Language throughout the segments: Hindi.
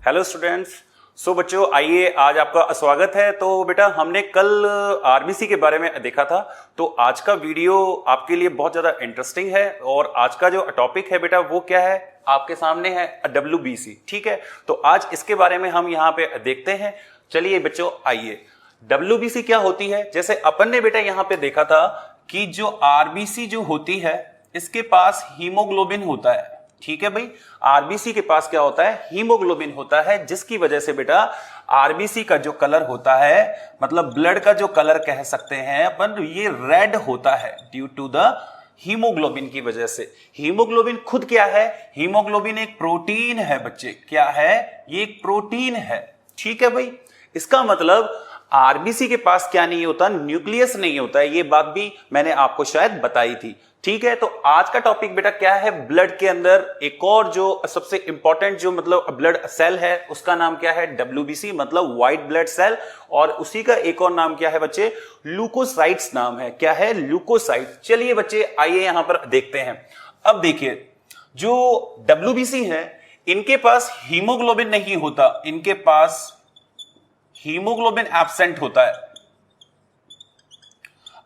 Hello students. सो बच्चों आइए आज आपका स्वागत है। तो बेटा हमने कल आरबीसी के बारे में देखा था, तो आज का वीडियो आपके लिए बहुत ज्यादा इंटरेस्टिंग है और आज का जो टॉपिक है बेटा वो क्या है आपके सामने है डब्ल्यूबीसी। ठीक है, तो आज इसके बारे में हम यहाँ पे देखते हैं। चलिए बच्चों आइए, डब्ल्यूबीसी क्या होती है। जैसे अपन ने बेटा यहाँ पे देखा था कि जो आरबीसी जो होती है इसके पास हीमोग्लोबिन होता है। ठीक है भाई, आरबीसी के पास क्या होता है, हीमोग्लोबिन होता है, जिसकी वजह से बेटा आरबीसी का जो कलर होता है, मतलब ब्लड का जो कलर कह सकते हैं अपन, ये रेड होता है ड्यू टू द हीमोग्लोबिन की वजह से। हीमोग्लोबिन खुद क्या है, हीमोग्लोबिन एक प्रोटीन है बच्चे। क्या है, ये एक प्रोटीन है। ठीक है भाई, इसका मतलब आरबीसी के पास क्या नहीं होता, न्यूक्लियस नहीं होता है। ये बात भी मैंने आपको शायद बताई थी। ठीक है, तो आज का टॉपिक बेटा क्या है, ब्लड के अंदर एक और जो सबसे इंपॉर्टेंट जो मतलब ब्लड सेल है उसका नाम क्या है, डब्ल्यूबीसी, मतलब व्हाइट ब्लड सेल। और उसी का एक और नाम क्या है बच्चे, ल्यूकोसाइट्स नाम है। क्या है, ल्यूकोसाइट। चलिए बच्चे आइए यहां पर देखते हैं। अब देखिए, जो डब्ल्यूबीसी है इनके पास हीमोग्लोबिन नहीं होता, इनके पास हीमोग्लोबिन एब्सेंट होता है।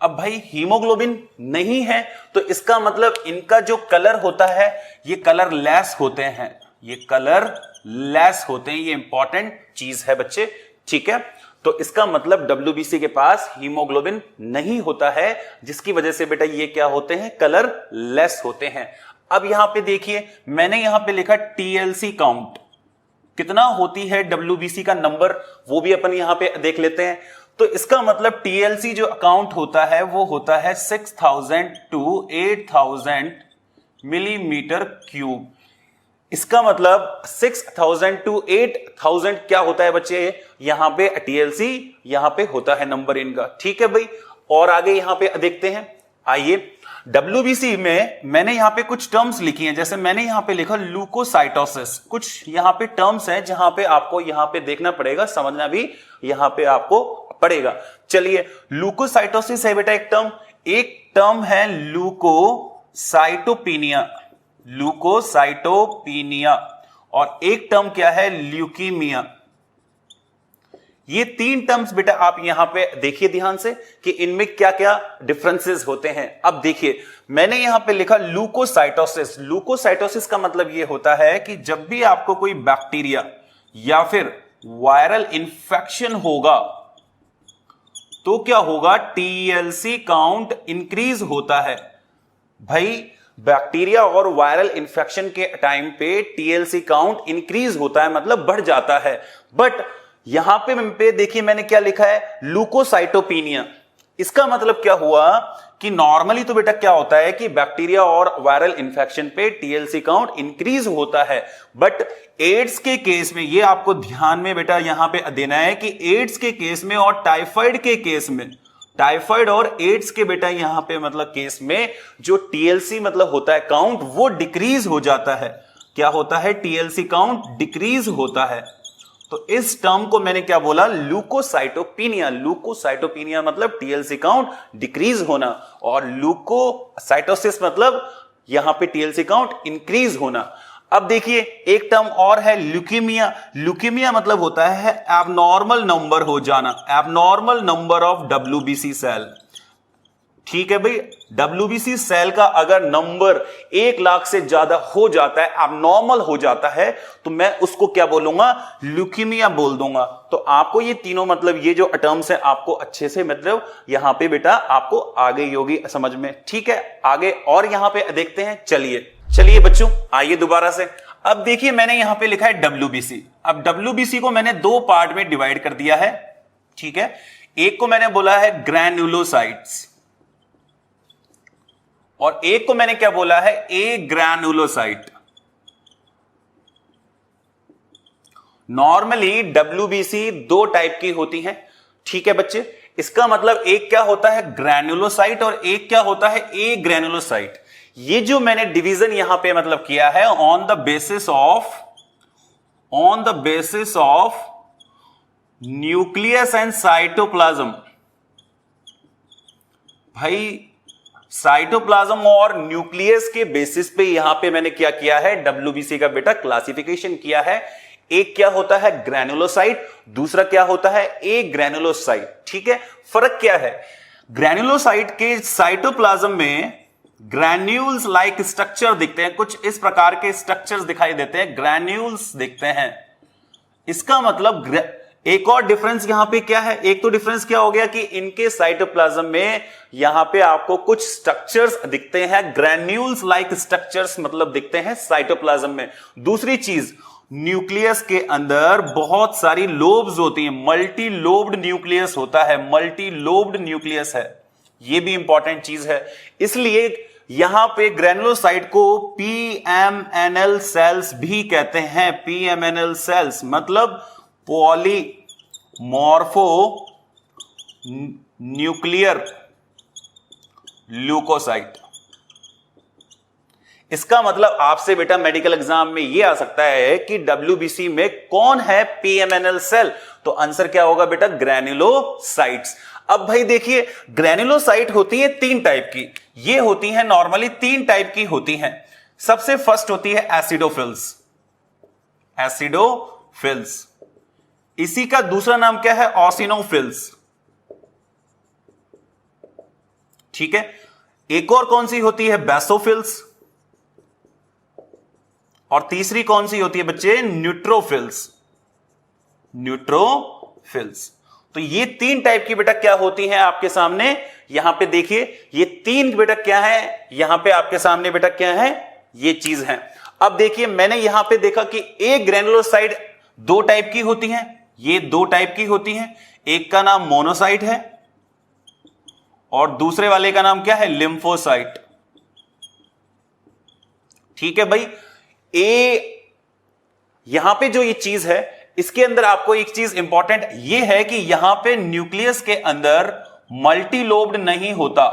अब भाई हीमोग्लोबिन नहीं है तो इसका मतलब इनका जो कलर होता है ये कलर लेस होते हैं, ये कलर लेस होते हैं। ये इंपॉर्टेंट चीज है बच्चे। ठीक है, तो इसका मतलब डब्ल्यूबीसी के पास हीमोग्लोबिन नहीं होता है, जिसकी वजह से बेटा ये क्या होते हैं, कलर लेस होते हैं। अब यहां पे देखिए, मैंने यहां पे लिखा टीएलसी काउंट कितना होती है डब्ल्यूबीसी का नंबर, वो भी अपन यहां पे देख लेते हैं। तो इसका मतलब टीएलसी जो अकाउंट होता है वो होता है 6000 टू 8000 मिलीमीटर क्यूब। इसका मतलब 6000 टू 8000 क्या होता है बच्चे, यहां पे टीएलसी यहां पे होता है नंबर इनका। ठीक है भाई, और आगे यहां पे देखते हैं। आइए, डब्ल्यूबीसी में मैंने यहां पे कुछ टर्म्स लिखी हैं। जैसे मैंने यहां पे लिखा ल्यूकोसाइटोसिस। कुछ यहां पे टर्म्स हैं जहां पे आपको यहां पे देखना पड़ेगा, समझना भी यहां पे आपको पड़ेगा। चलिए, ल्यूकोसाइटोसिस है बेटा एक टर्म है ल्यूकोसाइटोपिनिया, ल्यूकोसाइटोपिनिया, और एक टर्म क्या है, ल्यूकीमिया। ये तीन टर्म्स बेटा आप यहां पे देखिए ध्यान से कि इनमें क्या क्या डिफरेंसेस होते हैं। अब देखिए, मैंने यहां पे लिखा ल्यूकोसाइटोसिस। ल्यूकोसाइटोसिस का मतलब ये होता है कि जब भी आपको कोई बैक्टीरिया या फिर वायरल इंफेक्शन होगा तो क्या होगा, टीएलसी काउंट इंक्रीज होता है। भाई बैक्टीरिया और वायरल इंफेक्शन के टाइम पे टीएलसी काउंट इंक्रीज होता है, मतलब बढ़ जाता है। बट यहां पे देखिए मैंने क्या लिखा है, ल्यूकोसाइटोपिनिया। इसका मतलब क्या हुआ कि नॉर्मली तो बेटा क्या होता है कि बैक्टीरिया और वायरल इंफेक्शन पे टीएलसी काउंट इंक्रीज होता है, बट एड्स के केस में, ये आपको ध्यान में बेटा यहां पे देना है कि एड्स के केस में और टाइफाइड के केस में, टाइफाइड और एड्स के बेटा यहां पे मतलब केस में जो टीएलसी मतलब होता है काउंट, वो डिक्रीज हो जाता है। क्या होता है, टीएलसी काउंट डिक्रीज होता है। तो इस टर्म को मैंने क्या बोला, ल्यूकोसाइटोपिनिया। ल्यूकोसाइटोपिनिया मतलब टीएलसी काउंट डिक्रीज होना, और ल्यूकोसाइटोसिस मतलब यहां पे टीएलसी काउंट इंक्रीज होना। अब देखिए, एक टर्म और है ल्यूकीमिया। ल्यूकीमिया मतलब होता है एबनॉर्मल नंबर हो जाना, abnormal number of WBC cell. ठीक है भाई, डब्ल्यूबीसी सेल का अगर नंबर 1,00,000 से ज्यादा हो जाता है, एबनॉर्मल हो जाता है, तो मैं उसको क्या बोलूंगा, ल्यूकीमिया बोल दूंगा। तो आपको ये तीनों मतलब ये जो टर्म्स हैं आपको अच्छे से मतलब यहां पे बेटा आपको आगे योगी समझ में। ठीक है, आगे और यहां पे देखते हैं। चलिए बच्चों आइए दोबारा से। अब देखिए, मैंने यहां पे लिखा है डब्ल्यूबीसी। अब डब्ल्यूबीसी को मैंने दो पार्ट में डिवाइड कर दिया है। ठीक है, एक को मैंने बोला है ग्रैन्युलोसाइट्स और एक को मैंने क्या बोला है, ए ग्रैनुलोसाइट। नॉर्मली डब्ल्यूबीसी दो टाइप की होती हैं। ठीक है बच्चे, इसका मतलब एक क्या होता है, ग्रैनुलोसाइट, और एक क्या होता है, ए ग्रैनुलोसाइट। ये जो मैंने डिवीजन यहां पे मतलब किया है on the basis of nucleus and cytoplasm. भाई साइटोप्लाज्म और न्यूक्लियस के बेसिस पे यहां पे मैंने क्या किया है, डब्ल्यूबीसी का बेटा क्लासिफिकेशन किया है। एक क्या होता है ग्रैनुलोसाइट, दूसरा क्या होता है ए ग्रैनुलोसाइट। ठीक है, फर्क क्या है? ग्रैनुलोसाइट के साइटोप्लाज्म में ग्रैन्यूल्स लाइक स्ट्रक्चर दिखते हैं, कुछ इस प्रकार के स्ट्रक्चर्स दिखाई देते हैं, ग्रैन्यूल्स दिखते हैं। इसका मतलब एक और डिफरेंस यहां पे क्या है? एक तो डिफरेंस क्या हो गया कि इनके साइटोप्लाज्म में यहां पे आपको कुछ स्ट्रक्चर्स दिखते हैं, ग्रैन्यूल्स लाइक स्ट्रक्चर्स मतलब दिखते हैं साइटोप्लाज्म में। दूसरी चीज, न्यूक्लियस के अंदर बहुत सारी लोब्स होती हैं, मल्टी लोब्ड न्यूक्लियस होता है, मल्टी लोब्ड न्यूक्लियस है, ये भी इंपॉर्टेंट चीज है। इसलिए यहां पे ग्रैनुलोसाइट को पीएमएनएल सेल्स भी कहते हैं। पीएमएनएल सेल्स मतलब पॉलीमॉर्फो न्यूक्लियर ल्यूकोसाइट। इसका मतलब आपसे बेटा मेडिकल एग्जाम में यह आ सकता है कि डब्ल्यूबीसी में कौन है पीएमएनएल सेल, तो आंसर क्या होगा बेटा? ग्रैनुलोसाइट्स। अब भाई देखिए, ग्रैनुलोसाइट होती है तीन टाइप की, ये होती है नॉर्मली तीन टाइप की होती हैं। सबसे फर्स्ट होती है एसिडोफिल्स, एसिडोफिल्स। इसी का दूसरा नाम क्या है? ऑसिनोफिल्स। ठीक है, एक और कौन सी होती है? बेसोफिल्स। और तीसरी कौन सी होती है बच्चे? Neutrophils, neutrophils. तो ये तीन टाइप की बेटा क्या होती हैं आपके सामने, यहां पे देखिए, ये तीन बेटा क्या है यहां पे आपके सामने बेटा क्या है? ये चीज है। अब देखिए, मैंने यहां पे देखा कि एक ग्रैनुलोसाइट दो टाइप की होती हैं, ये दो टाइप की होती हैं, एक का नाम मोनोसाइट है और दूसरे वाले का नाम क्या है? लिम्फोसाइट। ठीक है भाई, यहां पे जो ये चीज है, इसके अंदर आपको एक चीज इंपॉर्टेंट ये है कि यहां पे न्यूक्लियस के अंदर मल्टीलोब्ड नहीं होता,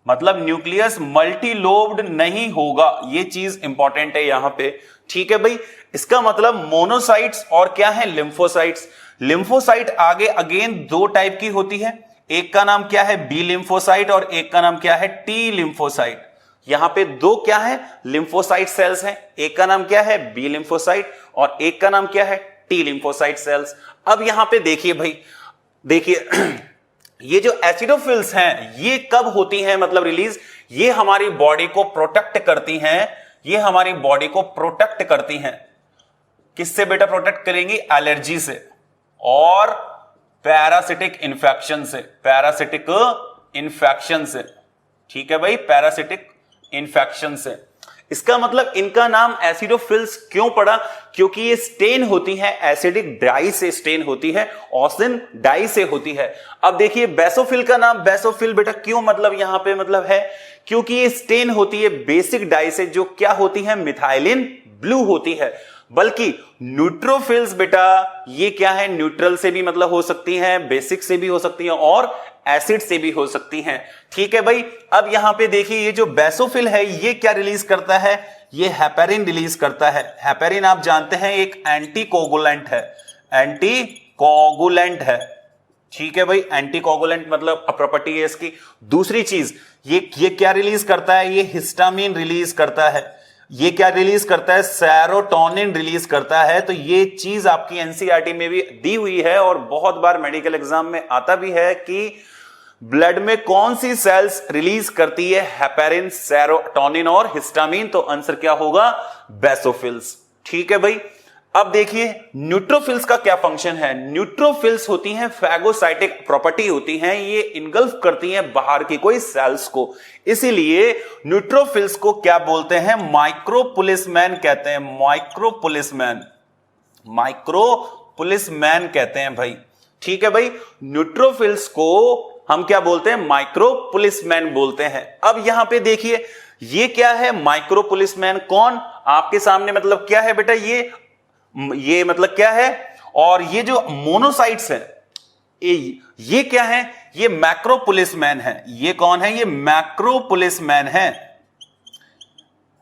मतलब न्यूक्लियस मल्टीलोब्ड नहीं होगा, ये चीज इंपॉर्टेंट है यहां पे। ठीक है भाई, इसका मतलब मोनोसाइट्स और क्या है? लिम्फोसाइट्स। लिम्फोसाइट आगे अगेन दो टाइप की होती है, एक का नाम क्या है? बी लिम्फोसाइट और एक का नाम क्या है? T lymphocyte. यहां पे दो क्या है? लिम्फोसाइट सेल्स हैं, एक का नाम क्या है? बी लिम्फोसाइट और एक का नाम क्या है? T lymphocyte sales. अब यहां पे देखिए भाई, देखिए ये जो एसिडोफिल्स हैं ये कब होती हैं मतलब रिलीज? ये हमारी बॉडी को प्रोटेक्ट करती हैं, ये हमारी बॉडी को प्रोटेक्ट करती हैं। किससे बेटा प्रोटेक्ट करेंगी? एलर्जी से और पैरासिटिक इंफेक्शन से, पैरासिटिक इंफेक्शन से। ठीक है भाई, पैरासिटिक इंफेक्शन से। इसका मतलब इनका नाम एसिडोफिल्स क्यों पड़ा? क्योंकि ये स्टेन होती है, एसिडिक डाई से स्टेन होती है, ऑसिन डाई से होती है। अब देखिए, बेसोफिल का नाम बेसोफिल बेटा क्यों मतलब यहां पे मतलब है? क्योंकि ये स्टेन होती है बेसिक डाई से, जो क्या होती है? मिथाइलिन ब्लू होती है। बल्कि न्यूट्रोफिल्स बेटा ये क्या है? न्यूट्रल से भी मतलब हो सकती है, बेसिक से भी हो सकती है और एसिड से भी हो सकती हैं। ठीक है भाई, अब यहां पे देखिए, ये जो बेसोफिल है ये क्या रिलीज करता है? ये हेपेरिन रिलीज करता है। हेपेरिन आप जानते हैं एक एंटीकोगुलेंट है, एंटीकोगुलेंट है। ठीक है भाई, एंटीकोगुलेंट मतलब प्रॉपर्टी है इसकी। दूसरी चीज, ये क्या रिलीज करता है? ये हिस्टामिन रिलीज करता है। ये क्या रिलीज करता है? सेरोटोनिन रिलीज करता है। तो ये चीज आपकी एनसीईआरटी में भी दी हुई है और बहुत बार मेडिकल एग्जाम में आता भी है कि ब्लड में कौन सी सेल्स रिलीज करती है? हेपेरिन, सेरोटोनिन और हिस्टामिन। तो आंसर क्या होगा? बेसोफिल्स। ठीक है भाई, अब देखिए न्यूट्रोफिल्स का क्या फंक्शन है। न्यूट्रोफिल्स होती हैं फैगोसाइटिक प्रॉपर्टी होती हैं, ये इनगल्फ करती हैं बाहर की कोई सेल्स को, इसीलिए न्यूट्रोफिल्स को क्या बोलते हैं? माइक्रोपुलिसमैन कहते हैं। माइक्रोपुलिसमैन, माइक्रोपुलिसमैन कहते हैं भाई। ठीक है भाई, न्यूट्रोफिल्स को हम क्या बोलते हैं? माइक्रोपुलिसमैन बोलते हैं। अब यहां पे देखिए, ये क्या है? माइक्रोपुलिसमैन कौन आपके सामने मतलब क्या है बेटा? ये मतलब क्या है? और ये जो मोनोसाइट्स है ये क्या है? ये मैक्रोपुलिसमैन है। ये कौन है? ये मैक्रोपुलिसमैन है।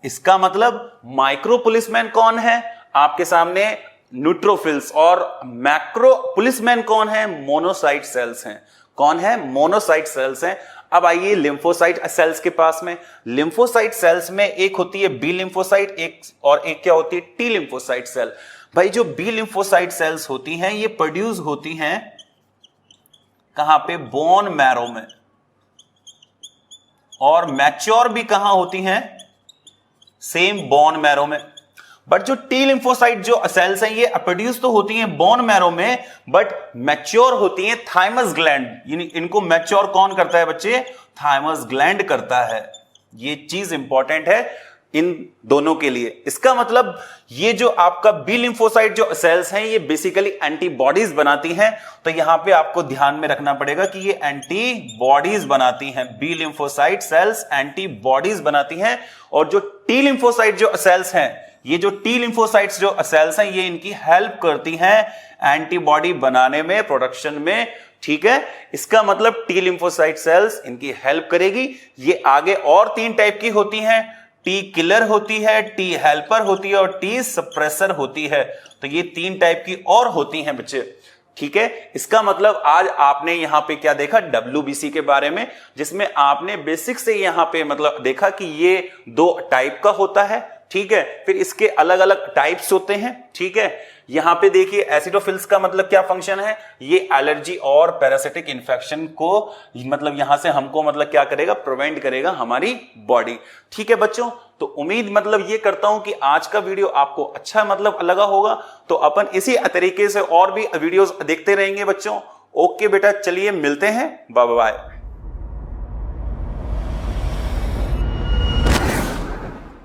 इसका मतलब माइक्रोपुलिसमैन कौन है आपके सामने? न्यूट्रोफिल्स। और मैक्रोपुलिसमैन कौन है? मोनोसाइट सेल्स हैं। कौन है? मोनोसाइट सेल्स हैं। अब आइए लिम्फोसाइट सेल्स के पास में। लिम्फोसाइट सेल्स में एक होती है बी लिम्फोसाइट, एक क्या होती है? T lymphocyte cell. भाई जो बी लिम्फोसाइट सेल्स होती हैं ये प्रोड्यूस होती हैं कहां पे, बोन मैरो में, और मैच्योर भी कहां होती हैं, सेम बोन मैरो में। बट जो टी लिम्फोसाइट जो सेल्स हैं ये प्रोड्यूस तो होती हैं बोन मैरो में, बट मैच्योर होती हैं थाइमस ग्लैंड। इनको मैच्योर कौन करता है बच्चे, थाइमस ग्लैंड करता है। ये चीज इंपॉर्टेंट है इन दोनों के लिए। इसका मतलब ये जो आपका बी लिम्फोसाइट जो सेल्स हैं ये बेसिकली एंटीबॉडीज बनाती हैं। तो यहां पे आपको ध्यान में रखना पड़ेगा कि ये एंटीबॉडीज बनाती हैं, बी लिम्फोसाइट सेल्स एंटीबॉडीज बनाती हैं। और जो टी लिम्फोसाइट जो सेल्स हैं, ये जो टी लिम्फोसाइट्स जो सेल्स हैं ये इनकी हेल्प करती हैं एंटीबॉडी बनाने में, प्रोडक्शन में, ठीक है। इसका मतलब टी लिम्फोसाइट सेल्स इनकी हेल्प करेगी। ये आगे और 3 टाइप की होती हैं, टी किलर होती है, टी हेल्पर होती है और टी सप्रेसर होती है। तो ये 3 टाइप की और होती हैं बच्चे, ठीक है। इसका मतलब आज आपने यहां पे क्या देखा, WBC के बारे में, जिसमें आपने बेसिक से यहां पे मतलब देखा कि ये 2 टाइप का होता है, ठीक है। फिर इसके अलग अलग टाइप्स होते हैं, ठीक है। यहां पे देखिए एसिडोफिल्स का मतलब क्या फंक्शन है, ये एलर्जी और पैरासिटिक इंफेक्शन को मतलब यहां से हमको मतलब क्या करेगा, प्रिवेंट करेगा हमारी बॉडी, ठीक है बच्चों। तो उम्मीद मतलब ये करता हूं कि आज का वीडियो आपको अच्छा मतलब लगा होगा। तो अपन इसी तरीके से और भी वीडियोस देखते रहेंगे बच्चों। ओके बेटा, चलिए मिलते हैं, बाय बाय।